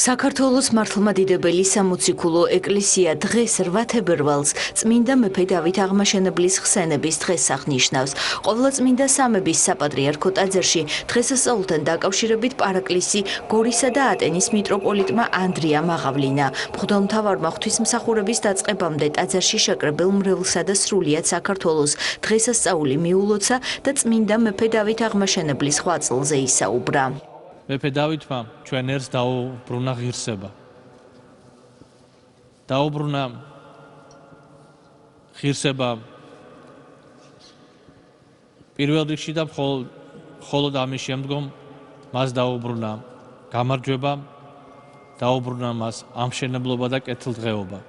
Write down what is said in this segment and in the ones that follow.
საქართველოს მართლმადიდებელი სამოციქულო ეკლესია დღეს 8 თებერვალს წმინდა მეფე დავით აღმაშენებლის ხსენების დღეს აღნიშნავს. ყოვლადწმინდა სამების საპატრიარქო ტაძარში დღესასწაულთან დაკავშირებით პარაკლისი გორისა და ატენის მიტროპოლიტმა ანდრია მაღავლინა. მღვდელმთავარმა ღვთისმსახურების დაწყებამდე ტაძარში შეკრებილ მრევლსა და სრულიად საქართველოს დღესასწაული მიულოცა და წმინდა მეფე დავით აღმაშენებლის ღვაწლზე ისაუბრა. მეფე დავითმა ჩვენ ერთს დაუბრუნა ღირსება. დაუბრუნა ღირსება პირველ რიგში და მხოლოდ ამის შემდგომ მას დაუბრუნა გამარჯვება, დაუბრუნა მას ამშენებლობა და კეთილდღეობა.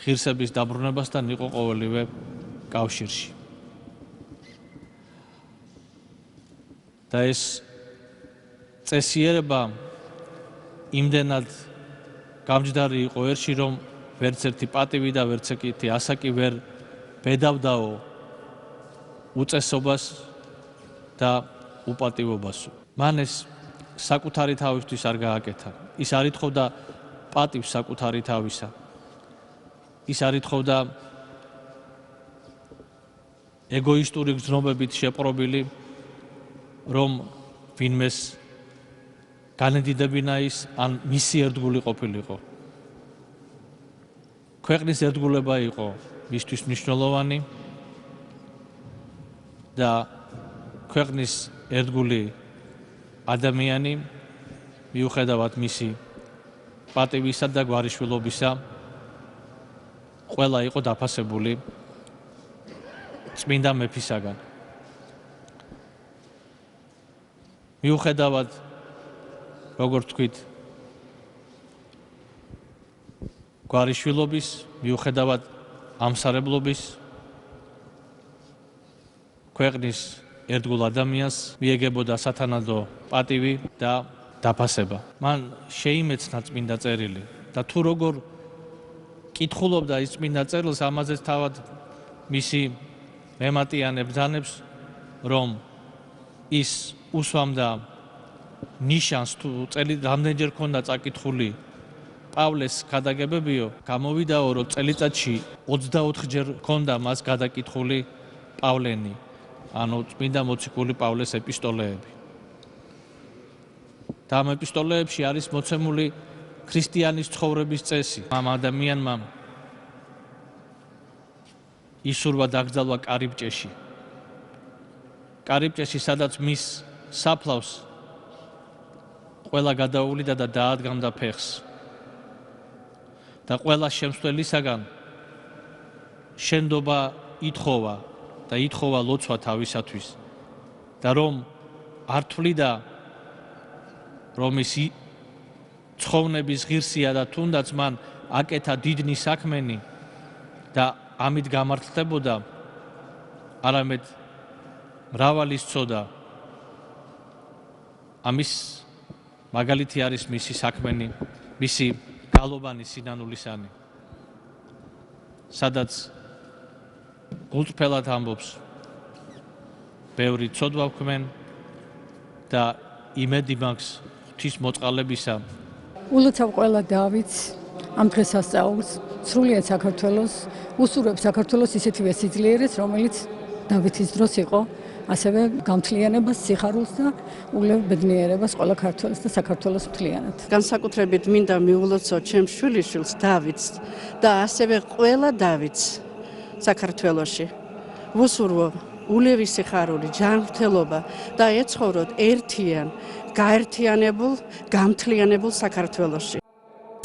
ღირსების დაბრუნებასთან იყო ყოველივე კავშირში. და ეს წესიერება იმდენად გამჯდარი იყო ერთში, რომ ვერც ერთი პატივი და ვერც ერთი ასაკი ვერ ბედავდაო უწესობას და უპატივობას. მან ეს საკუთარი თავისთვის არ გააკეთა. ის არ ითხოვდა პატივს საკუთარი თავისა. ის არ ითხოვდა ეგოისტური გრძნობებით შეპყრობილი, რომ ვინმეს განედიდებინა ის ან მისი ერთგული ყოფილიყო. ქვეყნის ერთგულება იყო მისთვის მნიშვნელოვანი და ქვეყნის ერთგული ადამიანი მიუხედავად მისი პატივისა და გვარიშვილობისა ყველა იყო დაფასებული წმინდა მეფისაგან. მიუხედავად როგორც თქვით, გვარიშვილობის, მიუხედავად ამსარებლობის, ქვეყნის ერთგულ ადამიანს მიეგებოდა სათანადო პატივი და დაფასება. მან შეიმეცნა წმინდა წერილი და თუ როგორ კითხულობდა ის წმინდა წერილს, ამაზეც თავად მისი მემატიანე ბრძანებს, რომ ის უსვამდა ნიშანს თუ რამდენჯერ ქონდა წაკითხული პავლეს გადაგებებიო, გამოვიდაო, რომ წელიწადში 24-ჯერ ქონდა მას გადაკითხული პავლენი, ანუ წმინდა მოციქული პავლეს ეპისტოლეები. და ამ ეპისტოლეებში არის მოცემული ქრისტიანის ცხოვრების წესი. ამ ადამიანმა ისურვა დაკრძალვა კარიბჭეში. კარიბჭეში, სადაც მის საფლავს ყველა გადაუვლიდა და დაადგამდა ფეხს. და ყველა შემსვლელისაგან შენდობა ითხოვა და ითხოვა ლოცვა თავისათვის. და რომ არ თვლიდა, რომ ის ცხოვნების ღირსია და თუნდაც მან აკეთა დიდნი საქმენი და ამით გამართლდებოდა, არამედ მრავალი სცოდა. ამის მაგალითი არის მისი საქმენი, მისი გალობანი სინანულისანი, სადაც გულწრფელად ამბობს, ბევრი ცოდვა ვქმენ და იმედი მაქვს ღვთის მოწყალებისა. ულოცავ ყველა დავითს ამ დღესასწაულს, სრულიად საქართველოს, უსურვებ საქართველოს ისეთივე სიძლიერეს, რომელიც დავითის დროს იყო, ასევე გამთლიანებას, სიხარულს და ულევ ბედნიერებას ყველა ქართველს და საქართველოს მთლიანად. განსაკუთრებით მინდა მიულოცო ჩემს შვილიშვილს დავითს და ასევე ყველა დავითს საქართველოში. ვუსურვო ულევი სიხარული, ჯანმრთელობა და ეცხოვროთ ერთიან, გაერთიანებულ, გამთლიანებულ საქართველოში.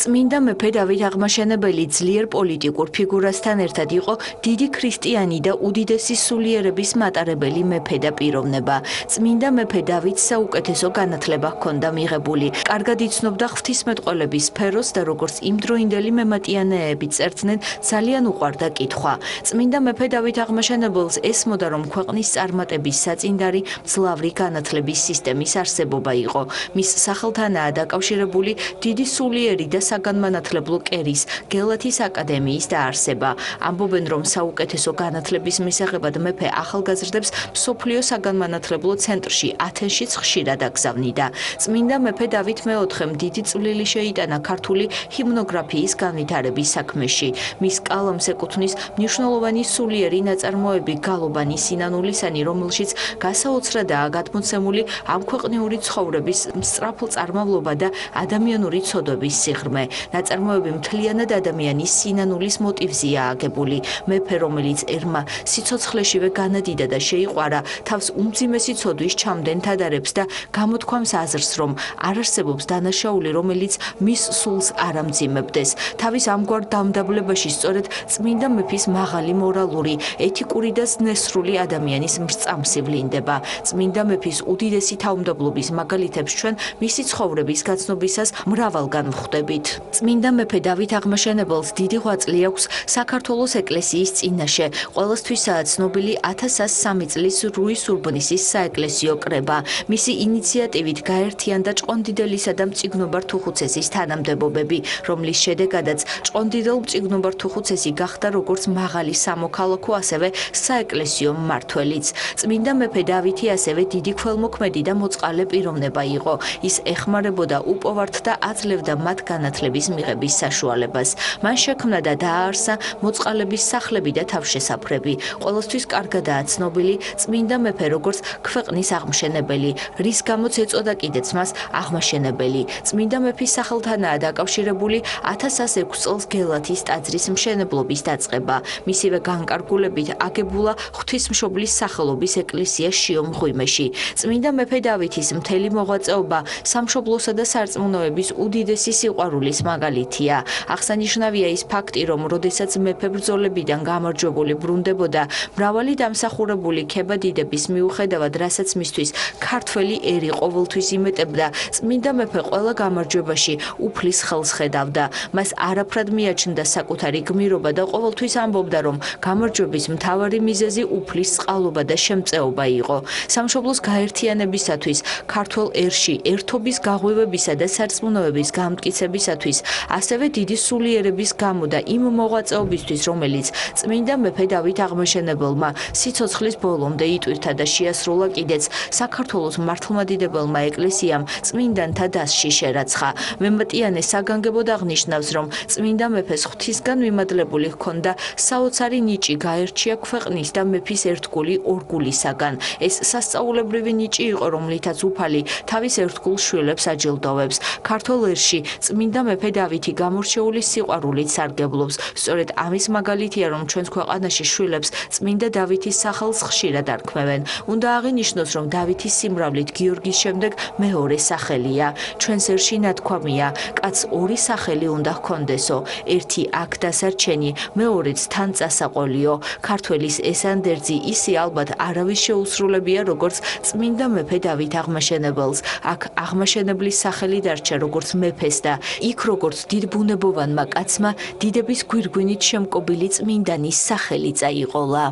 წმინდა მეფე დავით აღმაშენებელი ძლიერ პოლიტიკურ ფიგურასთან ერთად იყო დიდი ქრისტიანი და უდიდესი სულიერების მატარებელი მეფე და პიროვნება. წმინდა მეფე დავითს საუკეთესო განათლება ჰქონდა მიღებული. კარგად იცნობდა ღვთისმეტყველების სფეროს და როგორც იმდროინდელი მემატიანეები წერდნენ, ძალიან უყვარდა კითხვა. წმინდა მეფე დავით აღმაშენებელს ესმოდა, რომ ქვეყნის წარმატების საწინდარი მძლავრი განათლების სისტემის არსებობა იყო. მის სახელთანაა დაკავშირებული დიდი სულიერი და საგანმანათლებლო კერის გელათის აკადემიის დაარსება. ამბობენ, რომ საუკეთესო განათლების მისაღებად მეფე ახალგაზრდებს მსოფლიო საგანმანათლებლო ცენტრში ათენშიც ხშირად აგზავნიდა. წმინდა მეფე დავით მეოთხემ დიდი წვლილი შეიტანა ქართული ჰიმნოგრაფიის განვითარების საქმეში. მის კალამს ეკუთვნის მნიშვნელოვანი სულიერი ნაწარმოები გალობანი სინანულისანი, რომელშიც გასაოცრადაა გადმოცემული ამ ქვეყნიური ცხოვრების სწრაფ წარმავლობა და ადამიანური ცოდვების სიღრმე. ნაწარმოები მთლიანად ადამიანის სინანულის მოტივზეა აგებული. მეფე, რომელიც ერმა სიცოცხლეშივე განადიდა და შეიყვარა, თავს უმძიმესი ცოდვის ჩამდენ თადარებს და გამოთქვამს აზრს, რომ არ არსებობს დანაშაული, რომელიც მის სულს არ ამძიმებდეს. თავის ამგვარ დამდაბლებაში სწორედ წმინდა მეფის მაღალი მორალური, ეთიკური და ზნესრული ადამიანის მრწამსი ვლინდება. წმინდა მეფის უდიდესი თავმდაბლობის მაგალითებს ჩვენ მისი ცხოვრების გაცნობისას მრავალგან ვხვდებით. წმინდა მეფე დავით აღმაშენებელს დიდი ღვაწლი აქვს საქართველოს ეკლესიის წინაშე. ყველასთვისაა ცნობილი 1103 წლის რუის სურბნისის საეკლესიო კრება. მისი ინიციატივით გაერთიანდა ჭყონდიდელისა და მწიგნობარ თუხუცესის თანამდებობები, რომლის შედეგადაც ჭყონდიდელ მწიგნობარ თუხუცესი გახდა როგორც მაღალი სამოქალაქო, ასევე საეკლესიო მმართველიც. წმინდა მეფე დავითი ასევე დიდი ქველმოქმედი და მოწყალე პიროვნება იყო. ის ეხმარებოდა უპოვართ და აძლევდა მათ განათლების მიღების საშუალებას. მან შექმნა და დააარსა მოწყალების სახლები და თავშესაფრები. ყველასთვის კარგადაა ცნობილი წმინდა მეფე როგორც ქვეყნის აღმშენებელი, რის გამოც ეწოდა კიდეც მას აღმაშენებელი. წმინდა მეფის სახელთანაა დაკავშირებული 1106 წელს გელათის ტაძრის მშენებლობის დაწყება. მისივე განკარგულებით აგებულა ღვთისმშობლის სახელობის ეკლესია შიო მღვიმეში. წმინდა მეფე დავითის მთელი მოღვაწეობა სამშობლოსა და სარწმუნოების უდიდესი სიყვარულის მაგალითია. აღსანიშნავია ის ფაქტი, რომ როდესაც მეფე ბრძოლებიდან გამარჯვებული ბრუნდებოდა, მრავალი დამსახურებული ქებადიდების მიუხედავად, რასაც მისთვის ქართველი ერი ყოველთვის იმეტებდა, წმინდა მეფე ყველა გამარჯვებაში უფლის ხელს ხედავდა. მას არაფრად მიაჩნდა საკუთარი გმირობა და ყოველთვის ამბობდა, რომ გამარჯვების მთავარი მიზეზი უფლის წყალობა და შემწეობა იყო. სამშობლოს გაერთიანებისათვის, ქართველ ერში ერთობის გაღვივებისა და სარწმუნოების გამტკიცებისათვის, ასევე დიდი სულიერების გამო და იმ მოღვაწეობისთვის, რომელიც წმინდა მეფე დავით აღმაშენებელმა სიცოცხლის ბოლომდე იტვირთა და შეასრულა კიდეც საქართველოს მართლმადიდებელმა ეკლესიამ წმინდანთა დასში შერაცხა. მემატიანე საგანგებოდ აღნიშნავს, რომ წმინდა მეფეს ღვთისგან მიმადლებული ჰქონდა საოცარი ნიჭი გაერჩია ქვეყნის და მეფის ერთგული ორგულისაგან. ეს სასწაულებრივი ნიჭი იყო, რომლითაც უფალი თავის ერთგულ შვილებს აჯილდოვებს. ქართველ ერში წმინდა მეფე დავითი გამორჩეული სიყვარულით სარგებლობს. სწორედ ამის მაგალითია, რომ ჩვენს ქვეყანაში შვილებს წმინდა დავითის სახელს ხშირად არქმევენ. უნდა აღინიშნოს, რომ დავითის სიმრავლით გიორგის შემდეგ მეორე სახელია. ჩვენს ერში ნათქვამია, კაცს ორი სახელი უნდა ჰქონდესო, ერთი აქ დასარჩენი, მეორეც თან წასაყოლიო. ქართველის ეს ანდერძი ისე ალბათ არავის შეუსრულებია, როგორც წმინდა მეფე დავით აღმაშენებელს. აქ აღმაშენებლის სახელი დარჩა როგორც მეფეს და იქ როგორც დიდ ბუნებოვანმა კაცმა დიდების გვირგვინით შემკობილი წმინდანის სახელი წაიყოლა.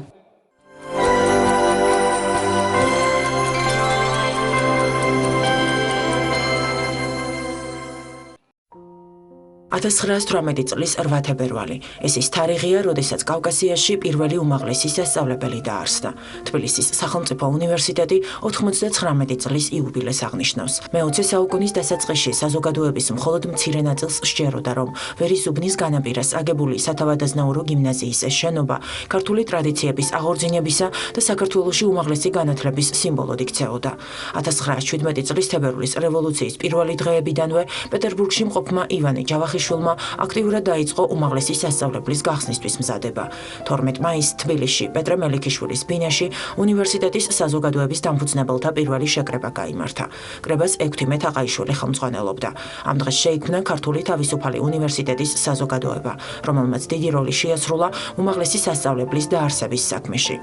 1918 წლის 8 თებერვალი. ეს ის თარიღია, როდესაც კავკასიაში პირველი უმაღლესი სასწავლებელი დაარსდა. თბილისის სახელმწიფო უნივერსიტეტი 99 წლის იუბილეს აღნიშნავს. მე-20 საუკუნის დასაწყისში საზოგადოების მხოლოდ მცირე ნაწილს სჯეროდა, რომ ვერისუბნის განაპირას აგებული სათავადაზნაურო გიმნაზიის ეს შენობა ქართული ტრადიციების აღორძინებისა და საქართველოში უმაღლესი განათლების სიმბოლოდ იქცეოდა. 1917 წლის თებერვლის რევოლუციის პირველი დღეებიდანვე პეტერბურგში მყოფმა ივანე ჯავახიშვილმა აქტიურად დაიწყო უმაღლესი სასწავლებლის გახსნისთვის მზადება. 12 მაისს თბილისში პეტრე მელიქიშვილის ბინაში უნივერსიტეტის საზოგადოების დამფუძნებელთა პირველი შეკრება გაიმართა. კრებას ექვთიმე თაყაიშვილი ხელმძღვანელობდა. ამ დღეს შეიქმნა ქართული თავისუფალი უნივერსიტეტის საზოგადოება, რომელმაც დიდი როლი შეასრულა უმაღლესი სასწავლებლის დაარსების საქმეში.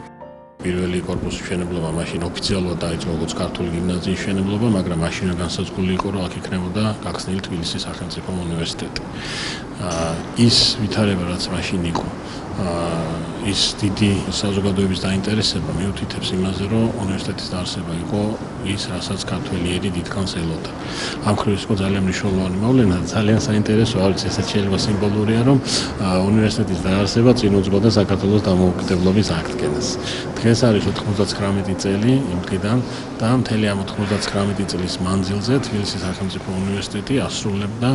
პირველი კორპუსის მშენებლობა მაშინ ოფიციალურად დაიწყო როგორც ქართული გიმნაზიის მშენებლობა, მაგრამ მაშინ განსაზღვრული იყო, რომ აქ იქნებოდა გახსნილი თბილისის სახელმწიფო უნივერსიტეტი. ის ვითარება, რაც მაშინ იყო, ის დიდი საზოგადოების დაინტერესება მიუთითებს იმაზე, რომ უნივერსიტეტის დაარსება იყო ის, რასაც ქართველი ერი დიდხანს ელოდა. ამ ხრივ იყო ძალიან მნიშვნელოვანი მოვლენა და ძალიან საინტერესოა, არის ესეც შეიძლება სიმბოლურია, რომ უნივერსიტეტის დაარსება წინ უძღვოდა საქართველოს დამოუკიდებლობის აღდგენას. დღეს არის 99 წელი იმ დღიდან და მთელი ამ 99 წლის მანძილზე თბილისის სახელმწიფო უნივერსიტეტი ასრულებდა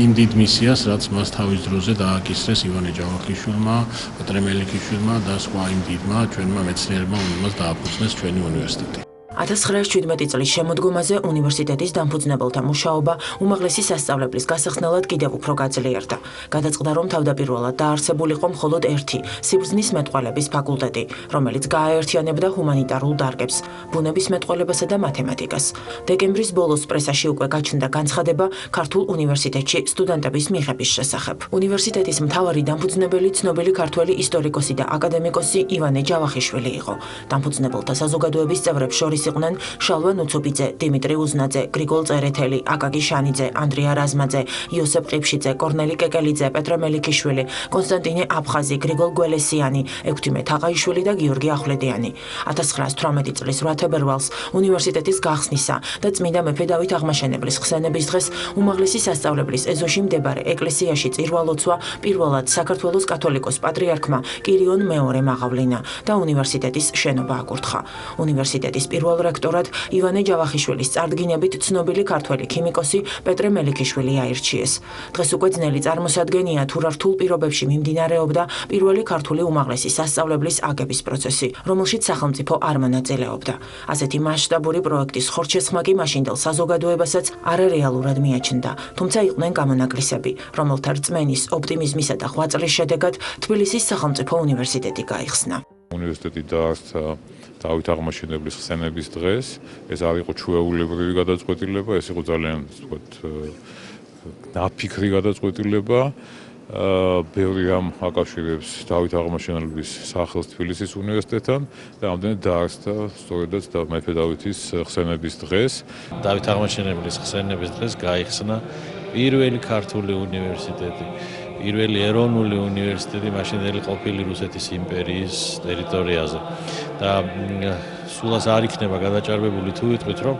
იმ დიდ მისიას, რაც მას თავის დროზე დააკისრეს ივანე ჯავახიშვილმა, პეტრე მელიქიშვილმა და სხვა იმ დიდმა ჩვენმა მეცნიერებმა, რომელმაც დააფუძნეს ჩვენი უნივერსიტეტი. 1917 წლის შემოდგომაზე უნივერსიტეტის დამფუძნებელთა მუშაობა უმაღლესი სასწავლებლის გასახსნელად კიდევ უფრო გაძლიერდა. გადაწყდა, რომ თავდაპირველად დაარსებულიყო მხოლოდ ერთი სიბრძნის მეტყველების ფაკულტეტი, რომელიც გააერთიანებდა ჰუმანიტარულ დარგებს, ბუნების მეტყველებასა და მათემატიკას. დეკემბრის ბოლოს პრესაში უკვე გაჩნდა განცხადება ქართულ უნივერსიტეტში სტუდენტების მიღების შესახებ. უნივერსიტეტის მთავარი დამფუძნებელი ცნობილი ქართველი ისტორიკოსი და აკადემიკოსი ივანე ჯავახიშვილი იყო. დამფუძნებელთა საზოგადოების წევრებს შორის იყვნენ შალვა ნუცუბიძე, დიმიტრი უზნაძე, გრიგოლ წერეთელი, აკაკი შანიძე, ანდრია რაზმაძე, იოსებ ყიფშიძე, კორნელი კეკელიძე, პეტრე მელიქიშვილი, კონსტანტინე აფხაზი, გრიგოლ გველესიანი, ექვთიმე თაყაიშვილი და გიორგი ახვლედიანი. 1918 წლის 8 თებერვალს უნივერსიტეტის გახსნისა და წმინდა მეფე დავით აღმაშენებლის ხსენების დღეს უმაღლესი სასწავლებლის ეზოში მდებარე ეკლესიაში წირვა-ლოცვა პირველად საქართველოს კათოლიკოს პატრიარქმა კირიონ მეორემ აღავლინა და უნივერსიტეტის შენობა აკურთხა. უნივერსიტეტის პირველ რექტორად ივანე ჯავახიშვილის წარდგინებით ცნობილი ქართველი ქიმიკოსი პეტრე მელიქიშვილი აირჩიეს. დღეს უკვე ძნელი წარმოსადგენია თუ რა რთულ პირობებში მიმდინარეობდა პირველი ქართული უმაღლესი სასწავლებლის აგების პროცესი, რომელშიც სახელმწიფო არ მონაწილეობდა. ასეთი მასშტაბური პროექტის ხორჩესხმა კი მაშინდელ საზოგადოებასაც არარეალურად მიაჩნდა, თუმცა იყვნენ გამონაკლისები, რომელთა რწმენის, ოპტიმიზმისა და ღვაწლის შედეგად თბილისის სახელმწიფო უნივერსიტეტი გაიხსნა. უნივერსიტეტი დაარსდა დავით აღმაშენებლის ხსენების დღეს. ეს არ იყო ჩვეულებრივი გადაწყვეტილება, ეს იყო ძალიან, ვთქვათ, ნაფიქრი გადაწყვეტილება. ბევრი რამ აკავშირებს დავით აღმაშენებლის სახელს თბილისის უნივერსიტეტთან და ამდენად დაარსდა სწორედაც მეფე დავითის ხსენების დღეს. დავით აღმაშენებლის ხსენების დღეს გაიხსნა პირველი ქართული უნივერსიტეტი. პირველი ეროვნული უნივერსიტეტი მაშინდელი ყოფილი რუსეთის იმპერიის ტერიტორიაზე და სულაც არ იქნება გადაჭარბებული თუ ვიტყვით, რომ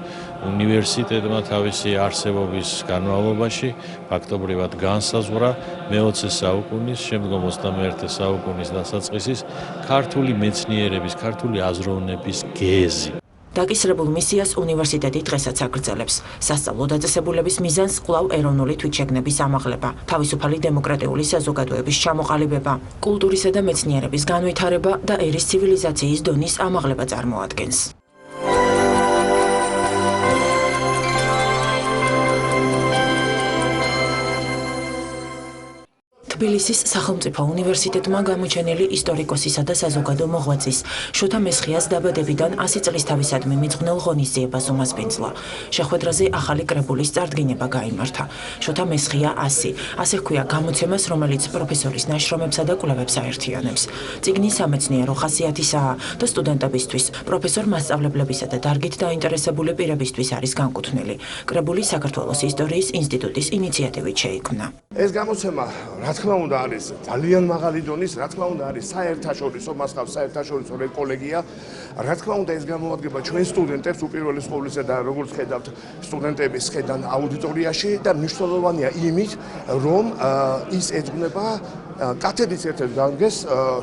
უნივერსიტეტმა თავისი არსებობის განმავლობაში ფაქტობრივად განსაზღვრა მე-20 საუკუნის, შემდგომ 21 საუკუნის დასაწყისის ქართული მეცნიერების, ქართული აზროვნების გეზი. დაკისრებულ მისიას უნივერსიტეტი დღესაც აგრძელებს. სასწავლო დაწესებულების მიზანს კვლავ ეროვნული თვითშეგნების ამაღლება, თავისუფალი დემოკრატიული საზოგადოების ჩამოყალიბება, კულტურისა და მეცნიერების განვითარება და ერის ცივილიზაციის დონის ამაღლება წარმოადგენს. თბილისის სახელმწიფო უნივერსიტეტმა გამოჩენილი ისტორიკოსისა და საზოგადო მოღვაწის შოთა მესხიას დაბადებიდან 100 წლის თავისადმი მიძღვნილ ღონისძიებას უმასპინძლა. შეხვედრაზე ახალი კრებულის წარდგინება გაიმართა. შოთა მესხია 100, ასე ჰქვია გამოცემას, რომელიც პროფესორის ნაშრომებსა და კვლევებს აერთიანებს. წიგნი სამეცნიერო ხასიათისაა და სტუდენტებისთვის, პროფესორ მასწავლებლებისა და დარგით დაინტერესებული პირებისთვის არის განკუთვნილი. კრებული საქართველოს ისტორიის ინსტიტუტის ინიციატივით შეიქმნა. ეს გამოცემა რა თქმა უნდა არის ძალიან მაღალი დონის, რა თქმა უნდა არის საერთაშორისო მასშტაბის საერთაშორისო კოლეგია. რა თქმა უნდა ეს გამოადგება ჩვენ სტუდენტებს უპირველეს ყოვლისა და როგორც ხედავთ სტუდენტების ხედან აუდიტორიაში და მნიშვნელოვანია იმით, რომ ის ეძღვნება კათედრის ერთ-ერთ გამგეს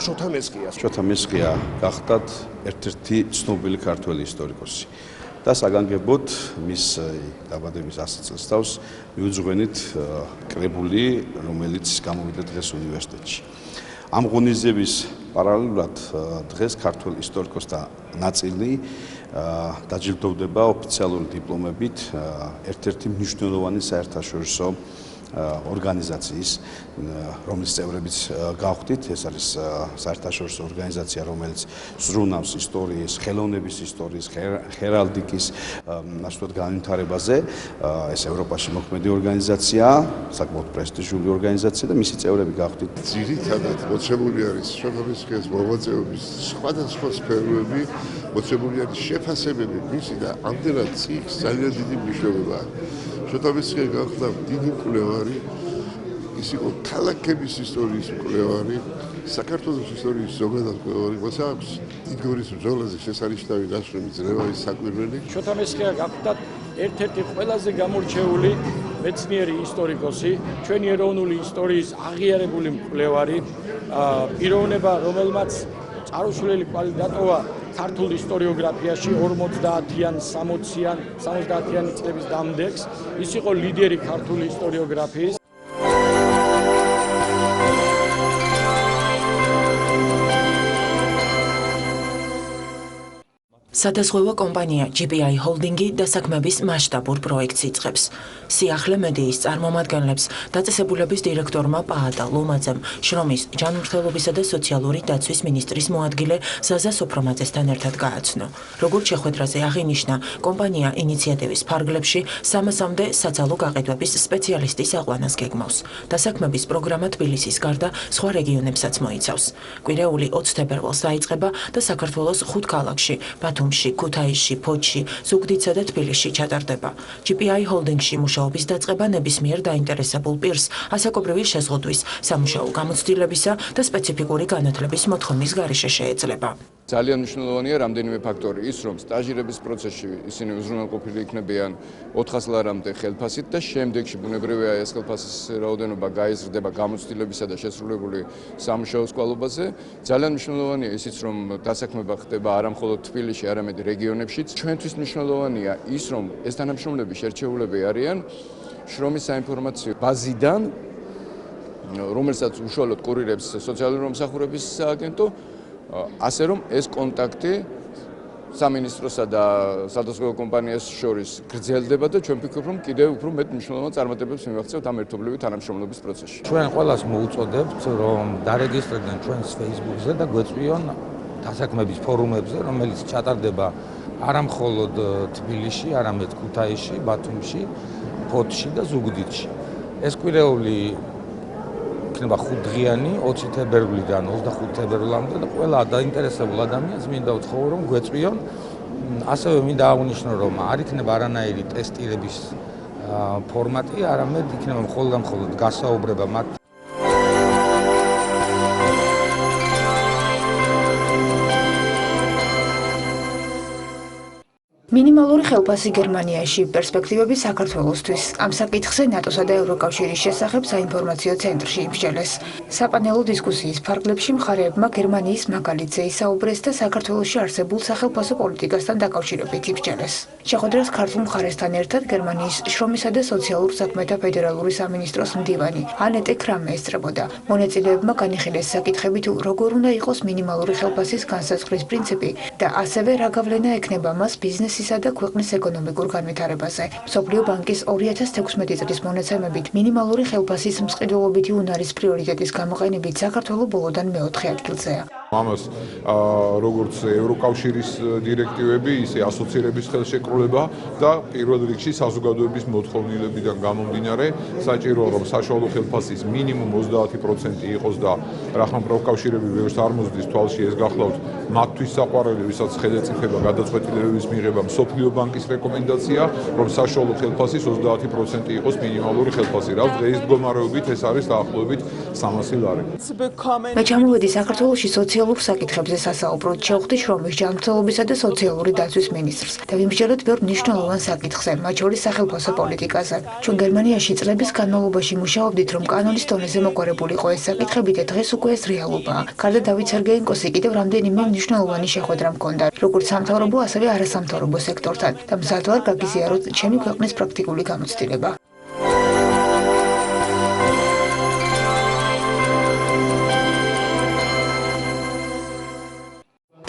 შოთა მესხიას. შოთა მესხია გახდათ ერთ-ერთი ცნობილი ქართველი ისტორიკოსი. და საგანგებოდ მის დაბადების 100 წელსთავს მიუძღვენით კრებული, რომელიც გამოვიდა დღეს უნივერსიტეტში. ამ ღონისძიების პარალელურად დღეს ქართველ ისტორიკოსთა ნაწილი დაჯილდოვდება ოფიციალური დიპლომებით ერთ-ერთი მნიშვნელოვანი საერთაშორისო ორგანიზაციის, რომლის წევრებიც გავხდით, ეს არის საერთაშორისო ორგანიზაცია, რომელიც ზრუნავს ისტორიის, ხელოვნების ისტორიის, ჰერალდიკის ნაცვლად განვითარებაზე. ეს ევროპაში მოქმედი ორგანიზაციაა, საკმაოდ პრესტიჟული ორგანიზაცია და მისი წევრები გავხდით. ძირითადად მოცემული არის შოთა მესხიას მოღვაწეობის სხვადასხვა სფეროები, მოცემული არის შეფასებები მისი და ამდენად წიგნს ძალიან დიდი მნიშვნელობა აქვს. შოთა მესხია გახდა დიდი მკვლევარი, ის იყო ქალაქების ისტორიის მკვლევარი, საქართველოს ისტორიის ზოგადად ყოველგვარს აქვს დიდგორის ბრძოლაზე შესანიშნავი ნაშრომი ძრევაის საკვირველი. შოთა მესხია გახდა ერთ-ერთი ყველაზე გამორჩეული მეცნიერი ისტორიკოსი, ჩვენი ეროვნული ისტორიის აღიარებული მკვლევარი, პიროვნება, რომელმაც წარუსულელი კვალი დატოვა ქართულ ისტორიოგრაფიაში 50-იან, 60-იანი წლების დამდეგს. ის იყო ლიდერი ქართული ისტორიოგრაფიის. სადაზღვევო კომპანია GPI ჰოლდინგი დასაქმების მასშტაბურ პროექტს იწყებს. სიახლე მედიის წარმომადგენლებს დაწესებულების დირექტორმა პაატა ლომაძემ შრომის, ჯანმრთელობისა და სოციალური დაცვის მინისტრის მოადგილე ზაზა სოფრომაძესთან ერთად გააცნო. როგორც შეხვედრაზე აღინიშნა, კომპანია ინიციატივის ფარგლებში 300-მდე საცალო გაყიდვების სპეციალისტის აყვანას გეგმავს. დასაქმების პროგრამა თბილისის გარდა სხვა რეგიონებსაც მოიცავს. კვირეული 20 თებერვალს დაიწყება და საქართველოს 5 ქალაქში ბათუმში, ქუთაისში, ფოთში, ზუგდიდსა და თბილისში ჩატარდება. GPI ჰოლდინგში მუშაობის დაწყება ნებისმიერ დაინტერესებულ პირს ასაკობრივი შეზღუდვის, სამუშაო გამოცდილებისა და სპეციფიკური განათლების მოთხოვნის გარეშე შეეძლება. ძალიან მნიშვნელოვანია რამდენიმე ფაქტორი, ის რომ სტაჟირების პროცესში ისინი უზრუნველყოფილი იქნებიან 400 ლარამდე ხელფასით და შემდეგში ბუნებრივია ეს ხელფასის რაოდენობა გაიზრდება გამოცდილებისა და შესრულებული სამუშაოს კვალობაზე. ძალიან მნიშვნელოვანია ისიც რომ დასაქმება ხდება არა მხოლოდ თბილისში, არამედ რეგიონებშიც. ჩვენთვის მნიშვნელოვანია ის რომ ეს თანამშრომლები შერჩეულები არიან შრომის საინფორმაციო ბაზიდან, რომელსაც უშუალოდ კურირებს სოციალური მომსახურების სააგენტო, ასე რომ ეს კონტაქტი სამინისტროსა და სადაზღვევო კომპანიას შორის გრძელდება და ჩვენ ვფიქრობ, რომ კიდევ უფრო მეტ მნიშვნელოვან წარმატებებს მივაღწევთ ამ ერთობლივი თანამშრომლობის პროცესში. ჩვენ ყველას მოუწოდებთ, რომ დარეგისტრირდნენ ჩვენს Facebook-ზე და გვეწვიონ დასაქმების ფორუმებზე, რომელიც ჩატარდება არა მხოლოდ თბილისში, არამედ ქუთაისში, ბათუმში, ფოთში და ზუგდიდში. ეს კვირეული იქნება 5 დღიანი 20 თებერვლიდან 25 თებერვლამდე და ყველა დაინტერესებულ ადამიანს მინდა ვთხოვო რომ გვეწვიონ. ასევე მინდა აღვნიშნო რომ არ იქნება არანაირი ტესტირების ფორმატი, არამედ იქნება მხოლოდ გასაუბრება მათ მინიმალური ხელფასი გერმანიაში პერსპექტივები საქართველოსთვის. ამ საკითხზე ნატოსა და ევროკავშირის შესახებ საინფორმაციო ცენტრში იბრძოლეს. საპანელო დისკუსიის ფარგლებში მხარეებმა გერმანიის მაგალითზე ისაუბრეს და საქართველოში არსებულ სახელფასო პოლიტიკასთან დაკავშირებით იბრძოლეს. შეხვედრას ქართულ მხარესთან ერთად გერმანიის შრომისა და სოციალურ საქმეთა ფედერალური სამინისტროს მდივანი ანეტე კრამე ესწრებოდა. მონაწილეებმა განიხილეს საკითხები თუ როგორ უნდა იყოს მინიმალური ხელფასის განსაზღვრის პრინციპი და ასევე რა გავლენა ექნება მას ბიზნესის და ქვეყნის ეკონომიკურ განვითარებაზე. მსოფლიო ბანკის 2016 წლის მონაცემებით მინიმალური ხელფასის მსყიდველობითი უნარის პრიორიტეტის გამოყენებით საქართველო ბოლოდან მეოთხე ადგილზეა. ამას როგორც ევროკავშირის დირექტივები, ისე ასოცირების ხელშეკრულება და პირველ რიგში საზოგადოების მოთხოვნილებიდან გამომდინარე, საჭიროა რომ საშუალო ხელფასის მინიმუმ 30% იყოს და რახან პროფკავშირები ბევრს არ მოსდის თვალში ეს გახლავთ მათთვის საყვარელი, ვისაც ხელეწიფება გადაწყვეტილებების მიღება მსოფლიო ბანკის რეკომენდაცია, რომ საშუალო ხელფასის 30% იყოს მინიმალური ხელფასი. რაც დღეის მდგომარეობით ეს არის დაახლოებით 300 ლარი. მე ჩამოვედი საქართველოში სოციალურ საკითხებზე სასაუბროდ, შევხვდი შრომის, ჯანმრთელობისა და სოციალური დაცვის მინისტრს და ვიმსჯელოთ ბევრ მნიშვნელოვან საკითხზე, მათ შორის სახელფასო პოლიტიკაზე. ჩვენ გერმანიაში წლების განმავლობაში მუშაობდით, რომ კანონის დონეზე მოგვარებულიყო ეს საკითხები და დღეს უკვე ეს რეალობაა. გარდა დავით სერგეენკოსი კიდევ რამდენიმე მნიშვნელოვანი შეხვედრა მქონდა, როგორც სამთავრობო, ასევე არასამთავრობო სექტორთან და მზად ვარ გაგიზიაროთ ჩემი ქვეყნის პრაქტიკული გამოცდილება.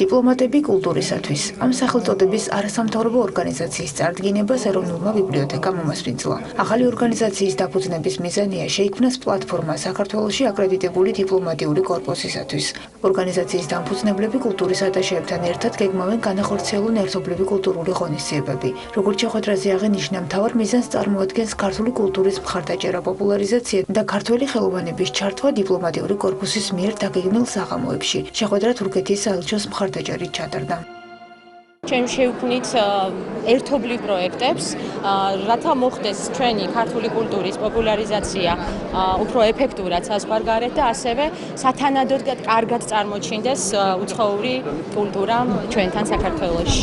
დიპლომატები კულტურისათვის. ამ სახელწოდების არასამთავრობო ორგანიზაციის წარდგინებას ეროვნულმა ბიბლიოთეკამ უმასპინძლა. ახალი ორგანიზაციის დაფუძნების მიზანია შეიქმნას პლატფორმა საქართველოში აკრედიტებული დიპლომატიური კორპუსისათვის. ორგანიზაციის დამფუძნებლები კულტურის ატაშეებთან ერთად გეგმავენ განახორციელონ ერთობლივი კულტურული ღონისძიებები. როგორც შეხვედრაზე აღინიშნა, მთავარ მიზანს წარმოადგენს ქართული კულტურის მხარდაჭერა, პოპულარიზაცია და ქართველი ხელოვანების ჩართვა დიპლომატიური კორპუსის მიერ დაგეგმილ საღამოებში. შეხვედრა თურქეთის საელჩოს მხარდაჭერით ჩატარდა. ჩვენ შევქმნით ერთობლივ პროექტებს, რათა მოხდეს ჩვენი ქართული კულტურის პოპულარიზაცია უფრო ეფექტურად საზღვარგარეთ და ასევე სათანადოდ კარგად წარმოჩინდეს უცხოური კულტურა ჩვენთან საქართველოში.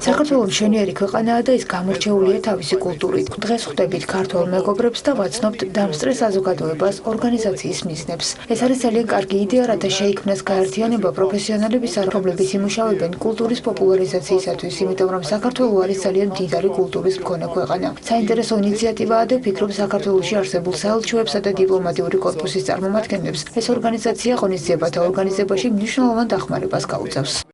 საქართველო მშვენიერი ქვეყანაა და ის გამორჩეულია თავისი კულტურით. დღეს ხვდებით ქართულ მეგობრებს და ვაცნობთ დამსწრე საზოგადოებას, ორგანიზაციის მიზნებს. ეს არის ძალიან კარგი იდეა, რათა შეიქმნას გაერთიანება პროფესიონალებისა, რომლებიც იმუშავებენ კულტურის პოპულარიზაციისათვის, იმიტომ რომ საქართველო არის ძალიან მდიდარი კულტურის მქონე ქვეყანა. საინტერესო ინიციატივაა და ფიქრობ საქართველოში არსებულ საელჩოებსა და დიპლომატიური კორპუსის წარმომადგენლებს ეს ორგანიზაცია ღონისძიებათა ორგანიზებაში მნიშვნელოვან დახმარებას გაუწევს.